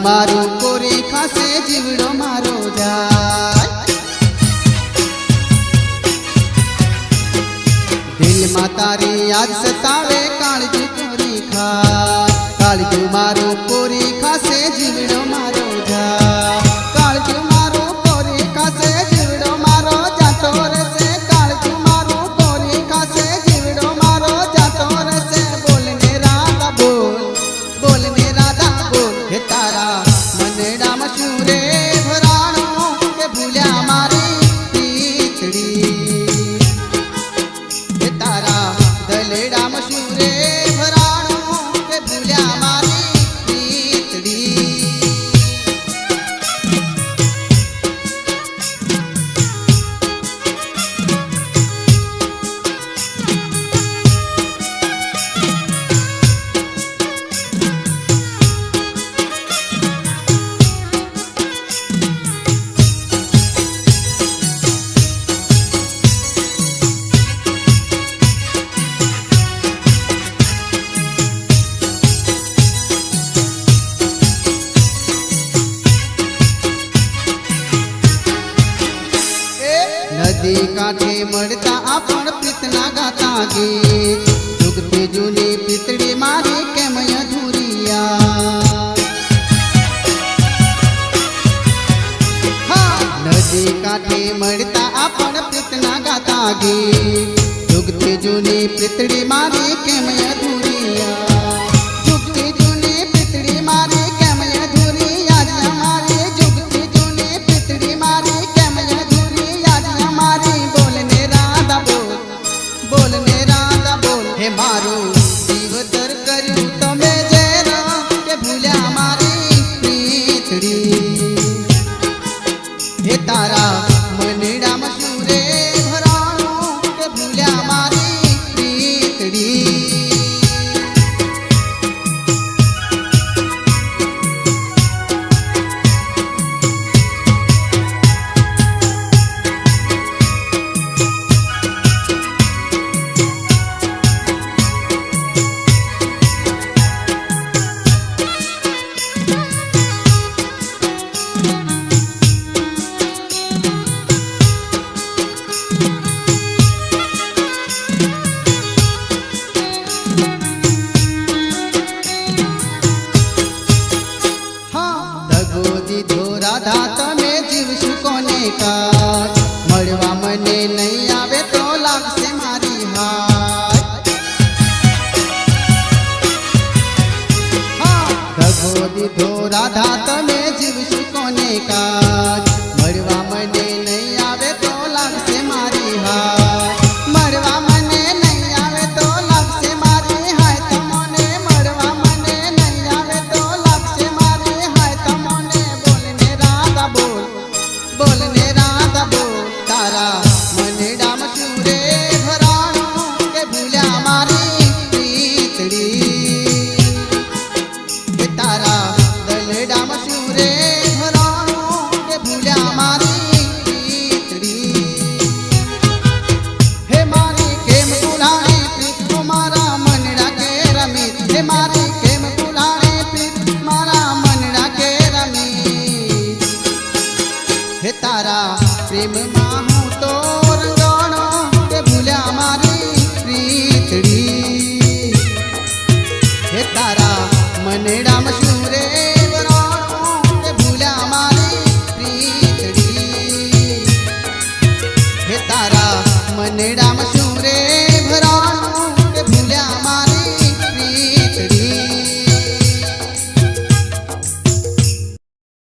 मारू कोरी खासे जीवड़ो मारो जाय। दिल मा तारी याद सतावे काळजी कोरी खाय। काळजी मारू कोरी खासे जीवड़ो मारो जाय। काळजी मारू कोरी खासे जीवड़ो मारो जातो रसे। काळजी मारू कोरी खासे जीवड़ो मारो जातो रसे। बोलने राधा बोल, बोलने राधा बोल। हे तारा मनड़ा मशूरे भराणो के भूल्या मारी पीतड़ी। हे तारा दलेड़ा मशूरे भराणो के भूल्या मारी पीतड़ी। नदी काठे मळता आपण प्रीतना गाता गीत। जुगती जुनी पितड़ी मारी केम अधूरिया। नदी काठे मळता आपण प्रीतना गाता गीत। जुगती जुनी पितड़ी मारी केम अधूरिया। जुगती जुनी पितड़ी मारी केम अधूरिया। मारी जुगती जुनी पितड़ी मारी केम अधूरिया। मारी बोलने राधा बोल, बोलने राधा बोल। हे मारू जीव तर करू तमे जेरा के भूल्या मारी पीतड़ी। हे तारा मनड़ा मशूरे भराणो के भूल्या मारी पीतड़ी। राधा तमे जीवशु कोने का। मळवा मने नहीं आवे तो लागसे मारी हाय। दगो दीधो राधा तमे जीवशु कोने का। मळवा मने नहीं आवे तो लागसे मारी हाय। मळवा मने नहीं आवे तो लागसे मारी हाय। तमोने मळवा मने नहीं आवे तो लागसे मारी हाय। तमोने बोलने राधा बोल, बोलने राधा बोल। तारा मनड़ा मशूरे भराणो के भूल्या मारी पीतड़ी। हे तारा दलेड़ा मशूरे भराणो के भूल्या मारी पीतड़ी। हे मारी केम कुलाणी प्रीत मारा मनड़ा के रमीत। हे मारी केम कुलाणी प्रीत मारा मनड़ा के रमीत। हे तारा प्रेम माहू तो रंगाणो के भूल्या मारी पीतड़ी। हे तारा मनड़ा मशूरे भराणो के भूल्या मारी पीतड़ी। हे तारा मनड़ा